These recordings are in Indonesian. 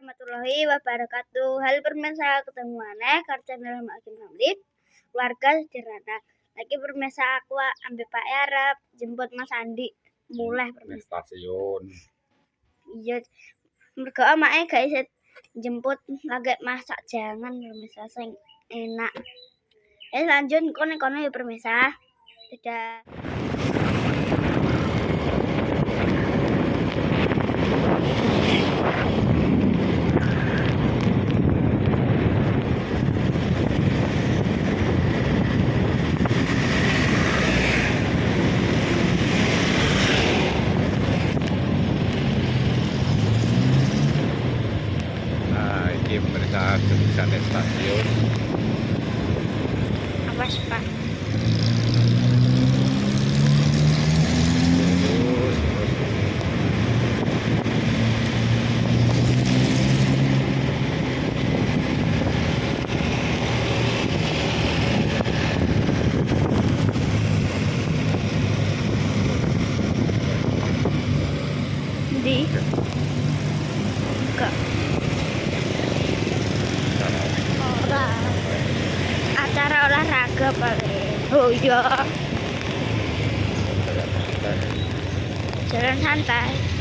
Warahmatullahi wabarakatuh. Halo pemirsa, ketemu maneh karo channel Makin Family. Keluarga sederhana. Lagi pemirsa aku ambil Pak Arab jemput Mas Andi mulai pemirsa. Stasiun. Iya. Mergo amake gak iso jemput lagi masak jangan pemirsa sing enak. Lanjut kono ya pemirsa. Dadah. Ini pemirsa jurusan stasiun. Awas Pak. Terus. Di enggak acara olahraga paling. Oh iya, jalan santai.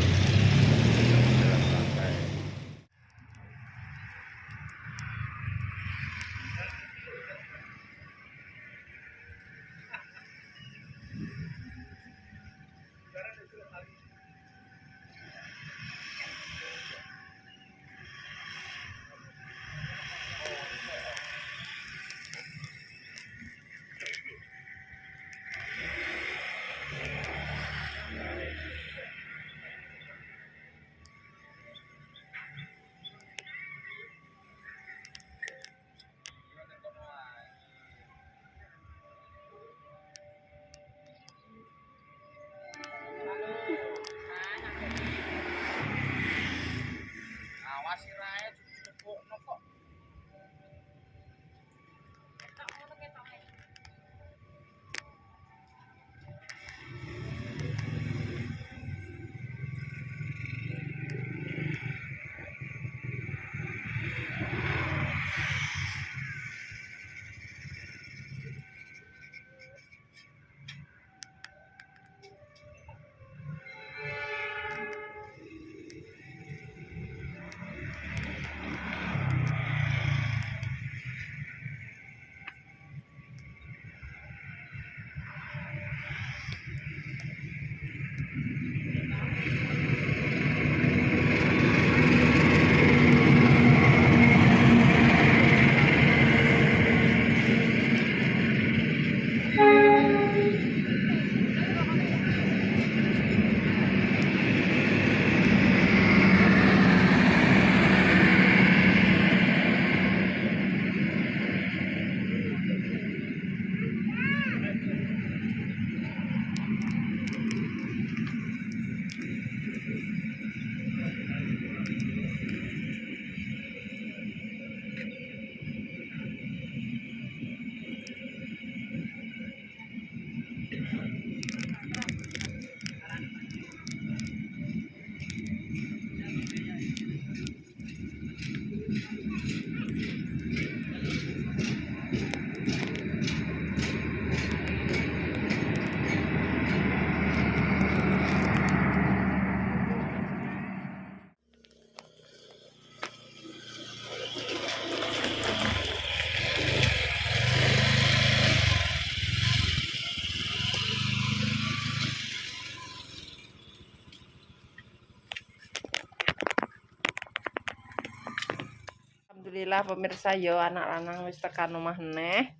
Alhamdulillah pemirsa yo anak lanang wis tekan omah neh.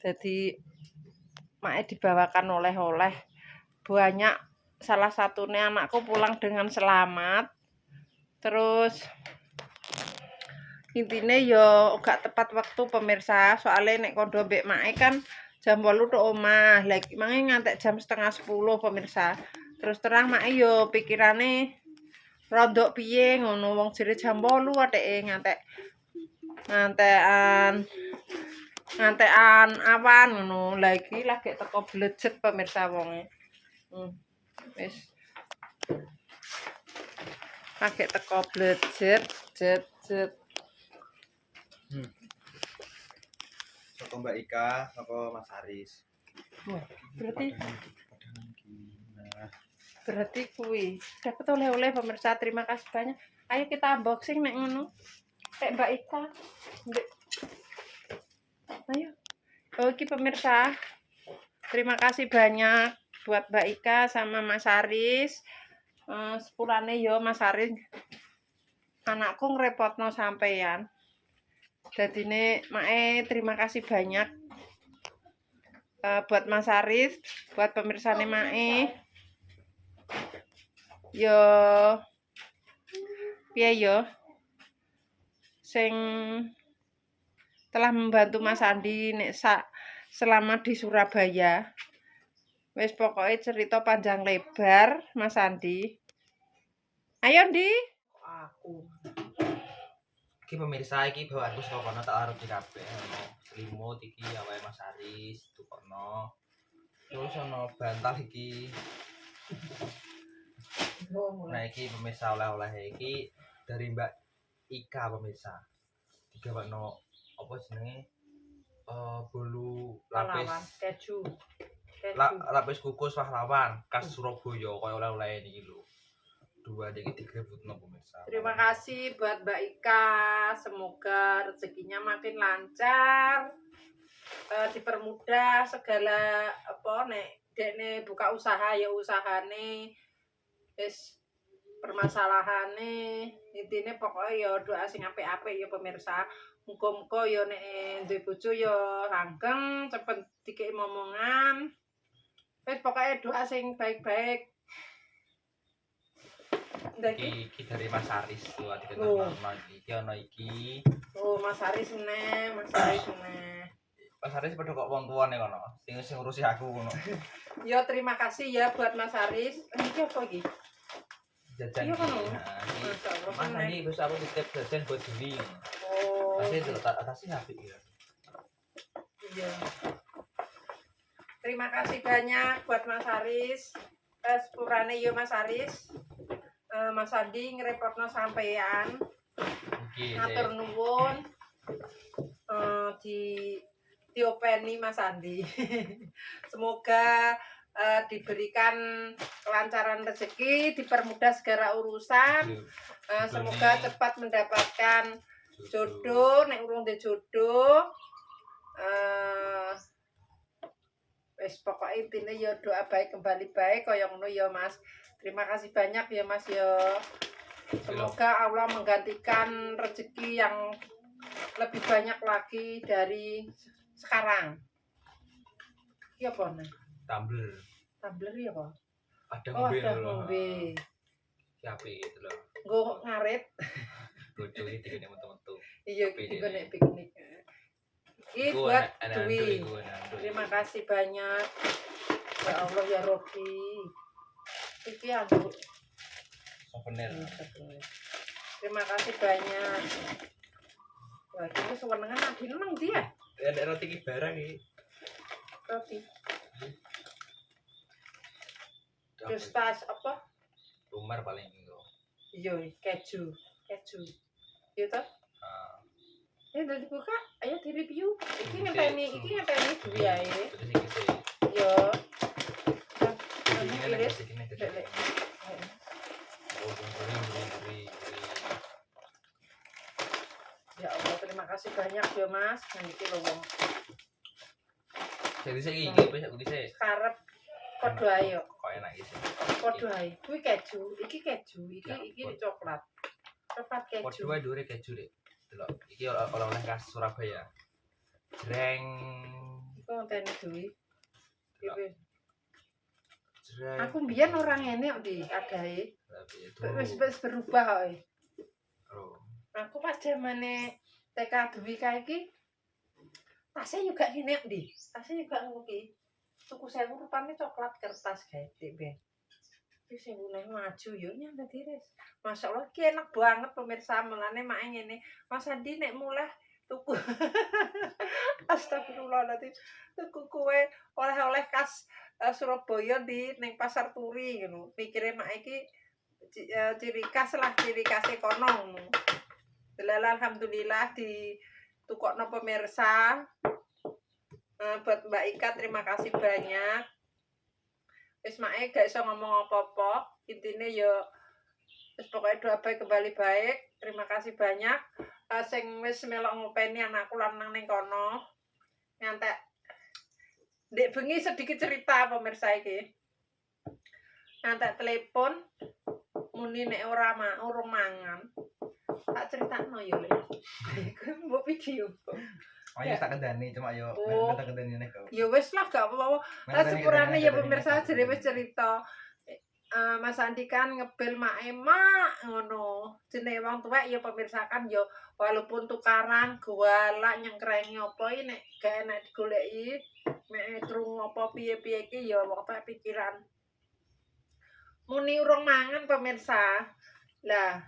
Jadi make dibawakan oleh-oleh banyak, salah satunya anakku pulang dengan selamat. Terus intinya yo gak tepat waktu pemirsa, soalnya nek kondo mbek make kan jam 8 tok omah. Lagi mange ngantek jam 9:30 pemirsa. Terus terang make yo pikirane rondok piye ngono, wong jere jam 8 ateke ngantekan awan ngono. Lagi teko blejet pemirsa wonge. Wis lagi teko blejet Set. Saka Mbak Ika, saka Mas Haris. Wah, berarti Padangan gimana? berarti kuwi dapat oleh-oleh pemirsa. Terima kasih banyak. Ayo kita unboxing nek ngono. Kayak Mbak Ika. Ndek. Ayo. Oh, iki pemirsa. Terima kasih banyak buat Mbak Ika sama Mas Haris. Sepurane yo Mas Haris. Anakku ngrepotno sampeyan. Dadine mae terima kasih banyak buat Mas Haris, buat pemirsane mae. Yo piye yo sing telah membantu Mas Andi nek selama di Surabaya. Wis pokoknya cerita panjang lebar Mas Andi. Ayo Ndi. Aku. Iki pemirsa iki bawaanku saka kono tak arep kabeh ono selimut iki awake Mas Haris tukono. Terus ono bantal iki. Nah iki pemirsa oleh-oleh iki dari Mbak Ika pemirsa. Digawakno apa jenenge? Bolu lapis keju. lapis kukus pahlawan khas Surabaya kaya oleh-oleh niki lho. Dua iki digrebutno pemirsa. Terima kasih buat Mbak Ika. Semoga rezekinya makin lancar. Dipermudah segala apa nek dekne buka usaha ya usahane. Wis permasalahane intine pokoknya ya doa sing apik-apik ya pemirsa. Muga-muga ya nek duwe bojo ya langgeng, cepet dikeki momongan. Wis pokoknya doa sing baik-baik. Iki dari Mas Haris tuh dikenal iki ono iki. Oh, Mas Haris meneh, Mas Haris meneh. Mas Haris padha kok wong tuane kono, sing ngurusi aku ngono. Ya terima kasih ya buat Mas Haris. Iki apa iki? Jajan. Iya kono. Mas Andi wis aku titip jajan buat Juli. Oh. Masih terletak atasnya apik ya. Iya. Terima kasih banyak buat Mas Haris. Sepurane yo Mas Haris. Mas Andi ngrepotno sampean. Matur nuwun. Diopeni Mas Andi. Semoga diberikan kelancaran rezeki, dipermudah segala urusan. Semoga cepat mendapatkan jodoh, nek urung de jodoh. Wis pokoknya intinya ya doa baik kembali baik kaya ngono ya Mas. Terima kasih banyak ya Mas ya. Semoga Allah menggantikan rezeki yang lebih banyak lagi dari sekarang. Iya apa nih? Tumbler. Tumbler ya apa? Ada Oh mobil ada lho. mobil. Siapa itu lho. Nggo ngarit. Bojo iki dikene metu-metu. Iya iki nek piknik. Iki buat Dwi. Terima kasih banyak. Ya Allah ya Robbi. Iki aku Souvenir. terima kasih banyak. Wah, ini sewenengan adine nang ndi ya? Ada roti iki barang iki. Roti. Terus tas apa? Lumar paling itu. Iya, keju. Iya toh? Ini udah dibuka, ayo di review. Iki ngenteni Dwi ae. Terus iki sih. Iya. Ini Iris. lek. Ya Allah, terima kasih banyak ya Mas. Nah iki lho wong. Jadi saya iki bisa aku dhisik. Karep padha ae yo. Kok enak iki sih. Padha ae. Kuwi keju, iki coklat. Coklat keju. Padha wae dhuwure keju Dik. Delok. Iki oleh-oleh khas Surabaya. Jreng. Iku ngenteni Dwi. Iki. Jreng. Aku mbiyen orang ngene kok di adahe. Wis berubah kok. Oh. Aku pas zamane TK Dwi kae iki tasnya juga gini di. Tasnya juga ngono ki. Tuku 1000 rupane coklat kertas gawe ben. Wis sing maju yo nyanda diris. Masyaallah ki enak banget pemirsa melane mak ngene. Mas Andi nek mulai tuku. Astagfirullahaladzim. Tuku kue oleh-oleh khas Surabaya di ning Pasar Turi ngono. Pikire mak iki ciri khas lah, ciri khas kono ngono. Delala alhamdulillah ditukokno pemirsa. Buat Mbak Ika terima kasih banyak. Wis mae gak iso ngomong apa-apa. Intine yo wis pokoke doa baik kembali baik. Terima kasih banyak. Sing wis melok ngopeni anakku lanang ning kono. Ngantek Dek bengi sedikit cerita pemirsa iki. Ngantek telepon muni nek ora urung mangan. Tak critakno yo Le. Iku mbok video. Ayo tak kendani cuma yo Oh. tak kendani nek kok. Ya wis lah gak apa-apa. Lah sepurane ya pemirsa jere wis cerita. Mas Andi kan ngebel mae mak ngono. Jenenge wong tuwek ya pemirsa kan ya walaupun tukaran golak nyengkrengi apa iki nek gak enak digoleki mek krungu apa piye-piye iki ya wong tuwek pikiran. Muni urung mangan pemirsa. Lah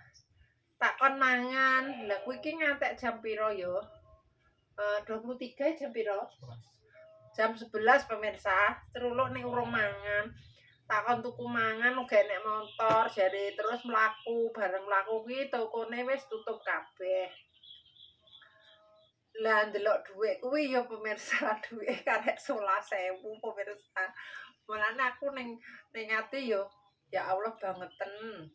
takon mangan. Lah kuwi iki ngantek jam piro ya? 23 jam piro? Jam 11 pemirsa. Teruluk ning urung mangan. Takon tuku mangan uga nek motor jare terus mlaku bareng mlaku kuwi tokone wis tutup kabeh. Lah ndelok dhuwit kuwi ya pemirsa dhuwit karek 11.000 pemirsa. Mulane aku ning ati ya Allah bangeten.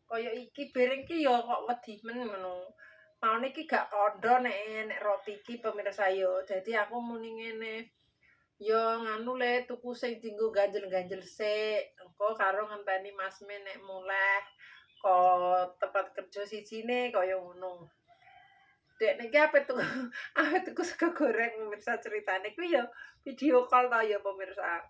Kaya iki bareng ki ya kok wedi men ngono. Maune iki gak kandha nek roti iki pemirsa yo. Dadi aku muni ngene. Yo nganu Le tuku sing dienggo ganjel-ganjel sik. Engko karo ngenteni Mas Men nek muleh kok tempat kerja sijine kaya ngono. Dek niki ape tuku sego goreng pemirsa ceritane kuwi ya video call ta ya pemirsa.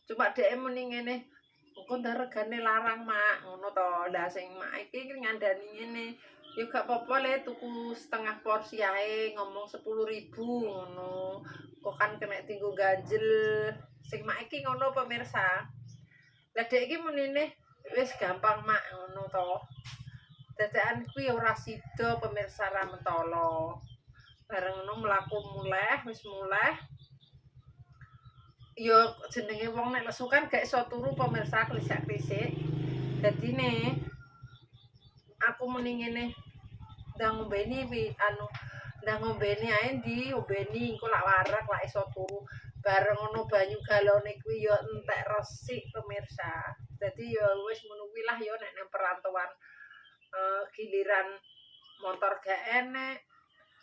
Cuma dek muni ngene. Engko ndak regane larang mak ngono to. Lah sing mak iki ngandani ngene. Ya gak apa-apa Le tuku setengah porsi ae ngomong 10.000 ngono. Kok kan kena tinggu ganjel. Sing mak iki ngono pemirsa. Lah dek iki menine wis gampang mak ngono to. Dadakan kuwi ora sida pemirsa ra mentolo. Bareng ngono mlaku muleh wis muleh. Yo jenenge wong nek lesu kan gak iso turu pemirsa klisak-klisik. Dadine aku muni ngene ndang ngombeni ndang ngombeni ae diombeni engko lak warak lak iso turu. Bareng ngono banyu galone kuwi yo entek resik pemirsa. Dadi yo wis ngono kuwi lah yo nek nang perantauan giliran motor gak enek,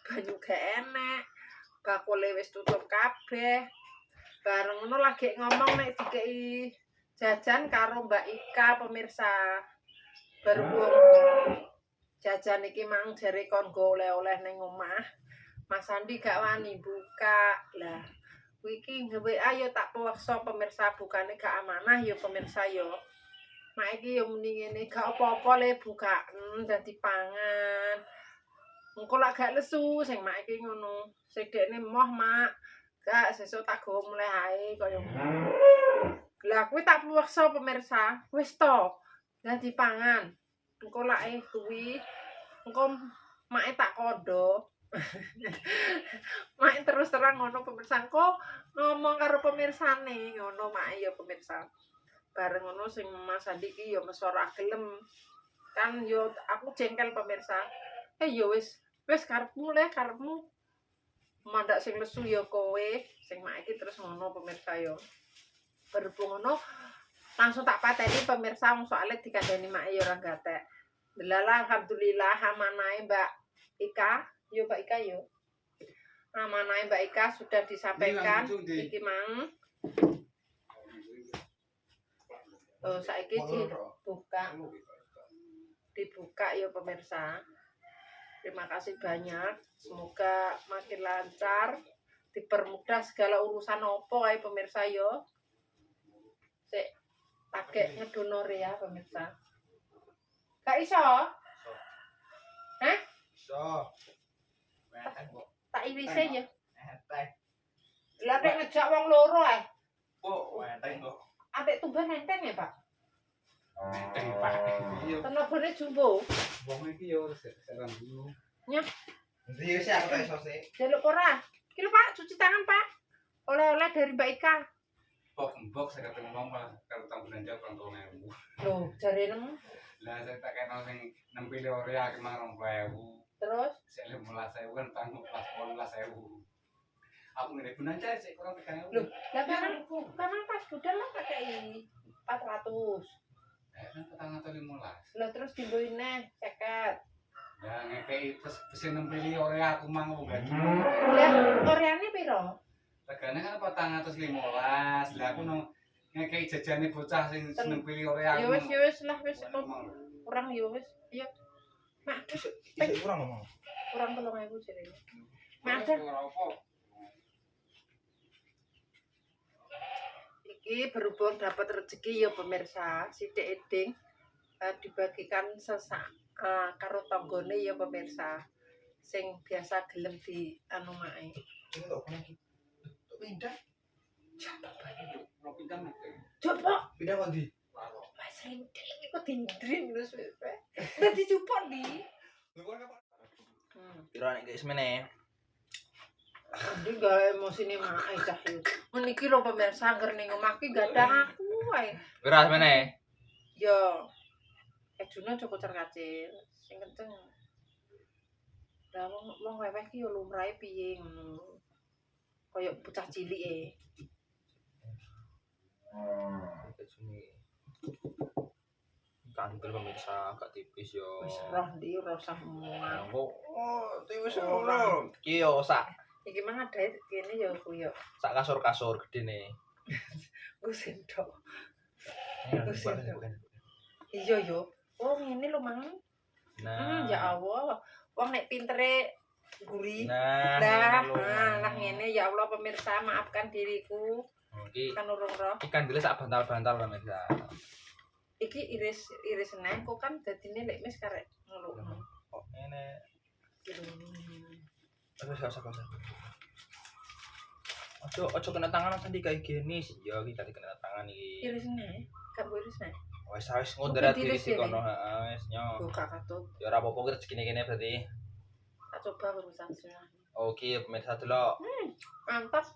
banyu gak enek, bakule wis tutup kabeh. Bareng ngono lagi ngomong nek dikei jajan karo Mbak Ika pemirsa. Berhubung jajan iki mang jare kon go oleh-oleh ning omah. Mas Andi gak wani buka. Lah kuwi iki WA yo tak paksa pemirsa bukane gak amanah yo pemirsa yo. Mak iki yo muni ngene gak apa-apa Le bukaan dadi pangan. Engko lak gak lesu sing mak iki ngono. Sing dekne moh mak gak sesuk tak go mulai ae kaya ngono. Lah kuwi tak paksa pemirsa. Wis to. Dadi pangan. Engko lake kuwi engko make tak kondo. Mak terus terang ngono pemirsa engko ngomong karo pemirsane ngono mak ya pemirsa. Bareng ngono sing Mas Andi iki ya mesti ora gelem. Kan yo aku jengkel pemirsa. Yo wis karepmu Le karepmu. Mandak sing lesu ya kowe, sing mak iki terus ngono pemirsa yo. Berhubung ngono langsung tak pateni pemirsa wong soalé dikandani mak yo ora gatek. Delala alhamdulillah amanahe Mbak Ika, yo Mbak Ika yo. Amanahe Mbak Ika sudah disampaikan iki mang. Saiki dibuka yo pemirsa. Terima kasih banyak. Semoga makin lancar, dipermudah segala urusan opo ae pemirsa yo. Sik pakai ngedonor ya pemirsa. Gak iso? Hah? Iso. Tak irise ya. Enteng. Lah nek ngejak wong loro ae. Kok enteng kok. Atik tumben enteng ya, Pak? Enteng Pak. Iya. Tenagane jumbo. Wong iki yo seran dulu. Nyah, Ndi sih aku tak iso sih. jaluk ora. Iki lho Pak, cuci tangan Pak. Oleh-oleh dari Mbak Ika. Kok mbok saya ketemu ngomong malah kalau tamu belanja 20.000. Loh, jare nemu. Lah saya tak kena sing nempel ore akeh mang 2000. Terus Sik 15.000 kan tanggung pas 18.000. Aku ngene guna aja sik kurang 3.000. Loh, lah memang pas budal lah pakai 400. Kan petang atau 15. Lah terus dimboine 50. Ya ngekei terus nempeli ore aku mang wong gaji. Lah koreane piro? Regane kan petang atus 15. Lah aku nang ngekei jajane bocah sing nempeli ore aku. Ya wis lah wis kurang ya wis. Iya. Mak Isuk kurang ngomong. kurang 3.000 jarene. Mas ora apa. Iki berhubung dapat rezeki ya pemirsa, sithik eding dibagikan sesak karo tanggane ya pemirsa. Sing biasa gelem di anu mae. Ini kok kono iki. Tok pindah. Cepat bae lu pindah nek. Coba Pindah kok ndi? Mas Rending iku dindring terus wis. Dadi cupon di. Piro nek guys meneh. Ndi gawe emosine mae cah iki. Meniki lho pemirsa angger ning omah ki gadah aku wae. Piro meneh? Yo. Ejune aja kocar kacir. Sing kenceng. Lah wong weweh ki yo lumrahe piye ngono. Kaya bocah cilik Kantil pemirsa agak tipis yo. wis roh ndi ora usah mual. Oh, tipis ora. Iki yo sak Iki mang adae kene yo kuyo. sak kasur-kasur gedene. Ku sendok. Iya yo. Oh ngene lho mang. Nah. Ya Allah. Wong nek pintere guri. Nah, Lah ngene ya Allah pemirsa maafkan diriku Iki kan urung roh. ikan dile sak bantal-bantal pemirsa. Iki iris neh kok kan dadine lek mis karek ngono. Kok ngene. Gitu. Usah. Ojo kena tangan sandi kayak gini sih. Ya iki tadi kena tangan iki. Iris neh, kan iris neh. Wis ngundrat diri sih kono, heeh wis nyo. Buka katut. Ya ora apa-apa rezekine kene berarti. Tak coba pemirsa semua. Oke, pemirsa delok. Mantap.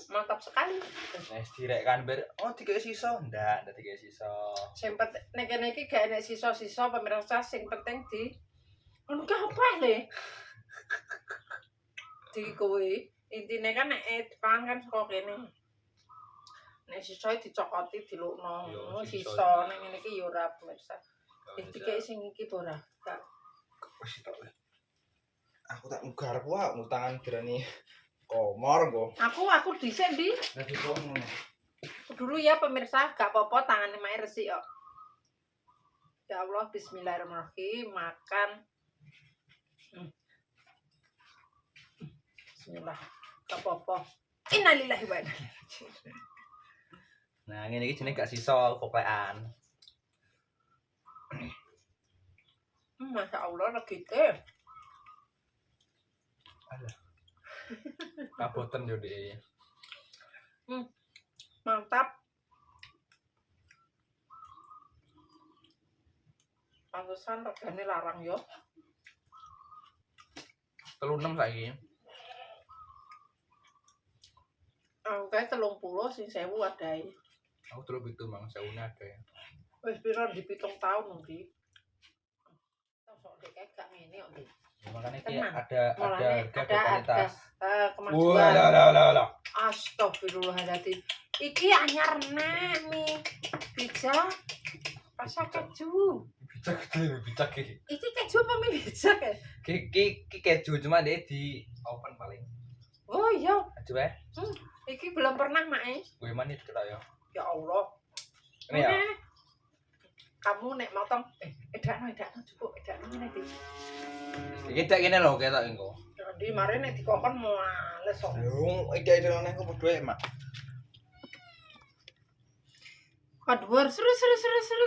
Mantap sekali. Wis direk kan ber. Oh, dikek sisa. Ndak dikek sisa. Sing penting nek kene iki gak enek sisa-sisa pemirsa sing penting di ngono ki apa le? Di kowe intine kan nek pangan kan saka kene. Nek sisa dicokoti dilukno. Yo, sisa. Sisa nek ngene iki ya ora pemirsa. Iki sing iki ora. Gak Wis tok. Aku tak nggarap wae mutangan dirani komor kok. Aku dhisik di. Dadi kok ngono. Dulu ya pemirsa, gak apa-apa tangannya mae resik kok. Ya Allah, bismillahirrahmanirrahim, makan. Bismillah. Gak apa-apa. Innalillahi wa inna ilaihi raji'un. Nah, ngene iki jenenge gak sisa kopekan. Masya Allah, lagi teh. Kaboten yo Dik. Mantap. Pantesan regane larang yo. 36 saiki. Aku kae 30 sing 1000 adae. Aku delok itu Mang, sewune ada ya. Wis pira di 7 tahun iki. Sok dek gak ngene kok, Dik. Makanya iki Tenang. ada harga kualitas. Kemajuan. Lah. Astagfirullahaladzim. Iki anyar nek mi pizza rasa keju. Bicak iki. Iki keju apa mi pizza kan? Ki keju cuma dia di oven paling. Oh iya, Keju wae. iki belum pernah mae. Gue manis kita ya. Ya Allah. Ini ya. Kamu nek motong edakno cukup edakno ngene iki. Iki tak kene lho ketok engko. Jadi mari nek dikokon males kok. Yo, ide-ide nang aku padha Mak. Padwar seru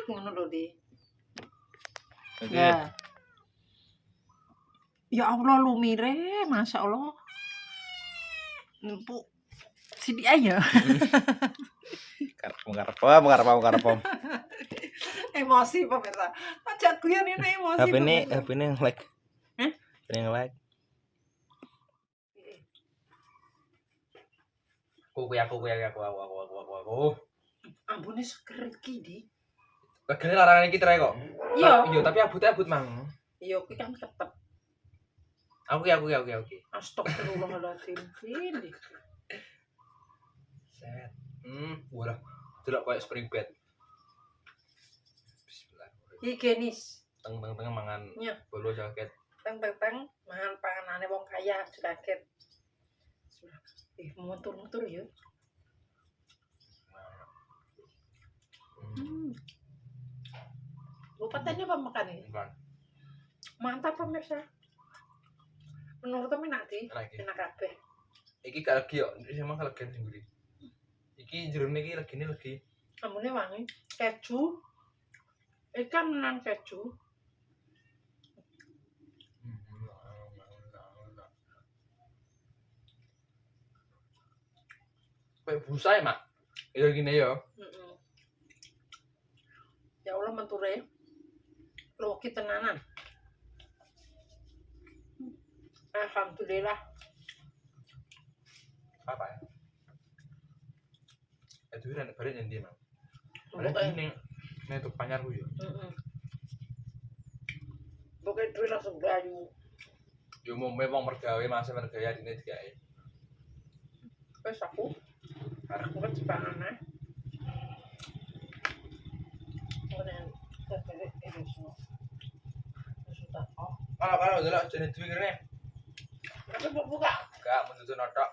ngono lho, Di. Ya. Ya Allah lumire, Masya Allah. Empuk. Sini aja. Karep. Emosi pemirsa. Ajak guyon ini emosi. HP ini nge-lag. Hah? Ini nge-lag. Aku. Ambune seger iki, Di. Regane larangan iki trae kok. Iya. Iya, tapi abut mang. Iya kuwi kan cepet. Aku. Astagfirullahaladzim. Ini. Set. Walah. Delok koyo spring bed. Bismillah. Higienis. Teng mangan Iya. bolo jaket. Teng mangan panganane wong kaya jaket. Mutur-mutur ya. Bupatenya apa makan ini? Bukan. Mantap pemirsa. Menurut temen nanti Lagi. enak kabeh. Iki gak legi yo, emang kelegen sing nguri. Iki jerone iki legine legi. Ambune wangi, keju. Ikan nan keju. Kayak busa ya, Mak. Ya gini ya. Heeh. Ya Allah menture. Loki tenanan. Alhamdulillah. Apa ya? Itu kan balik yang Mak. Pokoknya Ada ini itu panyarku ya. Pokoknya duit langsung gayu. Yo mau memang mergawe masa mergaya dine digawe. Wes aku kan sepanane. Kemudian terus ini semua. Sudah. Oh, Kalau delok jenis duit kene. tapi buka. Enggak menuntut notok.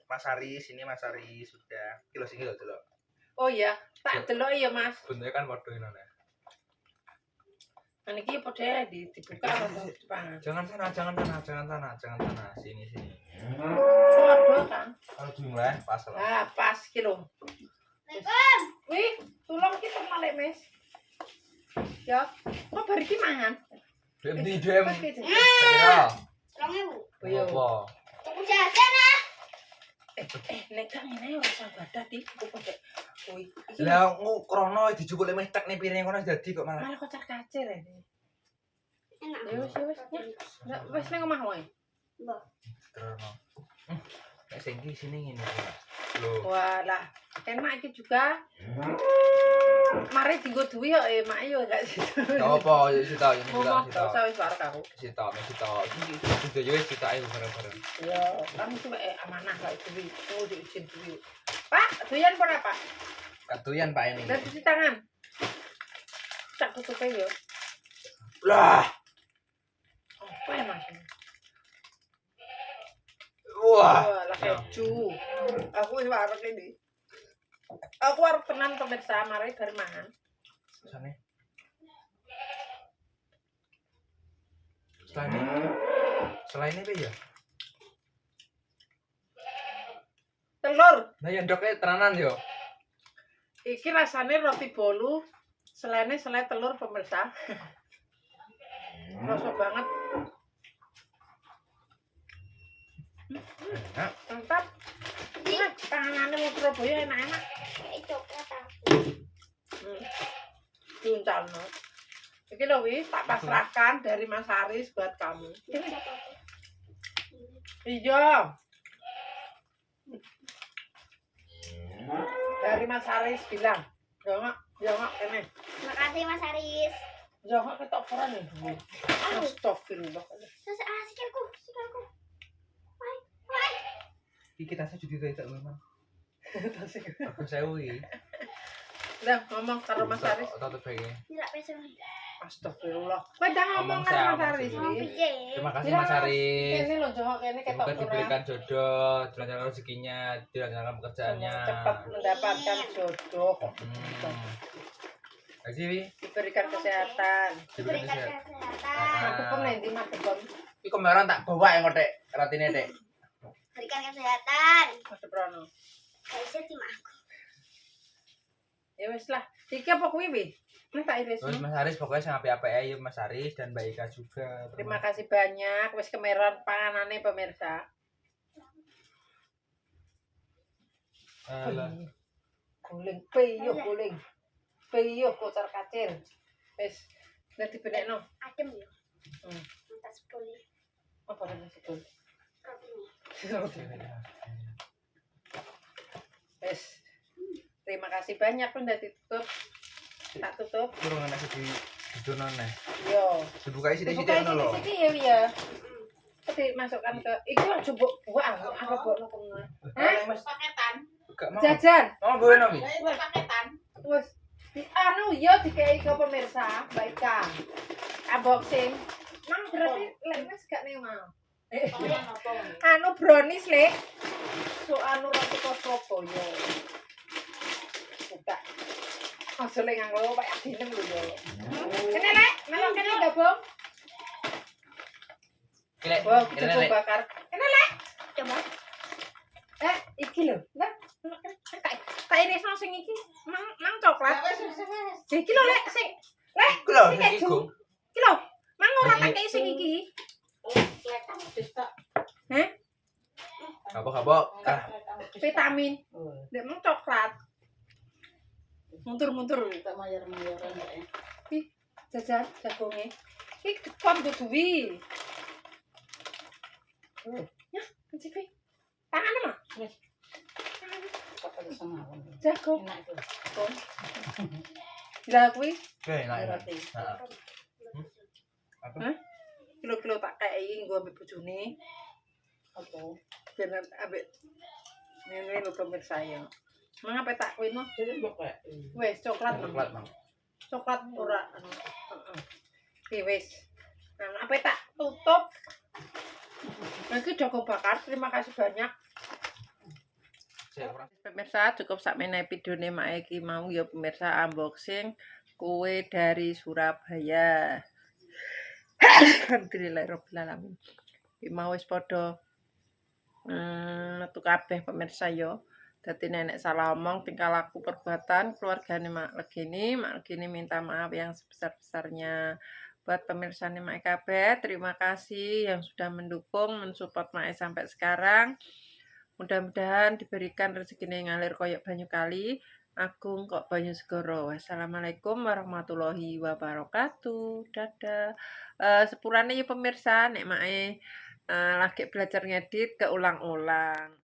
Mas Aris, ini Mas Aris sudah. Kilo sing delok. Oh iya, tak delok ya Mas. Bentuknya kan padha ngene. Niki padha dibuka atau dipangan. Jangan sana. Sini. Oh, ada kan? Kalau jumlah pas lah. Ah, pas kilo. Assalamualaikum. Wih, tolong kita malek, Mas. Ya, kok bari ki mangan? Dem di dem. Pas ki. Ya. 2.000. Oh iya. Apa? Tuku jajan ah. Nek gak ngene ora usah badat iki kok padha. Wih, iki Lah krono dijupuk lemeh tek ning piring kono dadi kok malah. malah kocar-kacir ini. Enak. Ya wis. Nek wis ning omah wae. Mbak. Krono. Nek sing iki sini ngene. Lho. Walah, enak iki juga. Mari dienggo duwi kok mak yo gak situ. Ya apa ya sita ya Ngomong sita. gak usah wis warek aku. Sita. Iki sudah yo sita ayo bareng-bareng. Ya, kan itu amanah gak duwi. Oh, diizin duwi. Pak, doyan apa, Pak? Katuyan Pak ini. Dan cuci tangan. Tak tutupe yo. Lah. Apa ya, Mas? Wah. Wah, lah keju. Aku wis warek ini. Aku arep tenan pemirsa, mari bar mangan. Sana. Selain ini apa ya? Telur. Nah yang doknya tenanan yo. Iki rasane roti bolu, selene selai telur pemirsa. Rasa banget. Mantap. Ini panganane wong Surabaya enak-enak. Kayak coklat ah. Diuncalno. Iki lho wis tak pasrahkan dari Mas Aris buat kamu. Iya. Dari Mas Aris bilang, jangan ini. Makasih Mas Aris. Jangan ketoporan nih. Astagfirullah. Sikilku. Iki tasnya jadi tak memang. Aku sewu iki. Udah ngomong karo Mas Aris. Tetep bae. Tidak peso. Astagfirullah. Kowe dah ngomong Ngomong karo saya, Mas Aris ngomong iki. Piye? Terima kasih Mas Aris. Ini loh Joho kene Semoga ketoporan. diberikan jodoh, dilancarkan rezekinya, dilancarkan pekerjaannya. Cepat mendapatkan jodoh. Lagi wi, Diberikan kesehatan. diberikan Berikan sehat. kesehatan. Aku pun nanti madepon. Iki kemarin tak bawa yang ngotek ratine dek. Berikan kesehatan. Madeprono. Saya tim aku. Ya wis lah. Iki apa kuwi wi? Nek tak iris. Terus Mas Aris pokoknya sing apik-apik ae Mas Aris dan Mbak Ika juga. Terima kasih banyak wis kemeron panganane pemirsa. Alah. Guling guling. Peyuh kocar kacir. Wis nek dibenekno. Adem yo. Hmm. Minta 10. Apa rene sikul? Roti. Wis. Terima kasih banyak pun udah ditutup. Tak tutup. Kurang enak di donone. Yo. Dibukai sithik-sithik Buka ngono lho. sithik ya ya. Tadi masukkan ke itu aja buang apa buat nukung. Paketan. Gak mau. Jajan. Mau bawa nomi. Paketan. Wes di anu yo dikei ke pemirsa, baikkan. Unboxing. Mang berarti lemes gak nih mau. Anu brownies le. So anu roti Surabaya. Buka. Masuk le nganggo kayak adinem lho yo. Kene le, melok kene gabung. Kilek. Wah, jagung bakar. Kene le. Coba. Iki lho. Nah, tak iris nang sing iki. Mang coklat. Iki lho lek sing. Lek, Iku lho, iki iki go. iki lho. Mang ora tak kei sing iki. Heh, Kapok-kapok. Ah, vitamin. Lek mang coklat. Muntur-muntur. Tak mayar-mayaran ya. Jajan jagonge. Iki kon duwi. Ya, cipi. Tangan mah. Pakai sama. Jagung. Enak itu. Kon. Lah kuwi oke, enak. Roti. Heeh. Apa? kilo-kilo tak kei nggo ambek bojone. Apa? Ben ambek ngene lho pemirsa ya. Mang apa tak kuwi no? Jadi buka. Wes coklat Mang. Coklat, Mang. Coklat ora anu. Heeh. Wes. Nah, apa tak tutup. Lagi jagung bakar. Terima kasih banyak. Pemirsa, cukup sak menehi videone mak iki mau ya pemirsa unboxing kue dari Surabaya. Alhamdulillahirabbil alamin. Iki mau wis padha metu kabeh pemirsa yo. Dadi nenek salah omong tingkah laku perbuatan keluargane Mak Legini minta maaf yang sebesar-besarnya. Buat pemirsa Mak kabeh, terima kasih yang sudah mendukung, mensupport Mak sampai sekarang. Mudah-mudahan diberikan rezekine ngalir koyok banyu kali, agung kok banyu segoro. Wassalamualaikum warahmatullahi wabarakatuh. Dadah. Sepurane ya pemirsa, nek Mak lagi belajar ngedit keulang-ulang.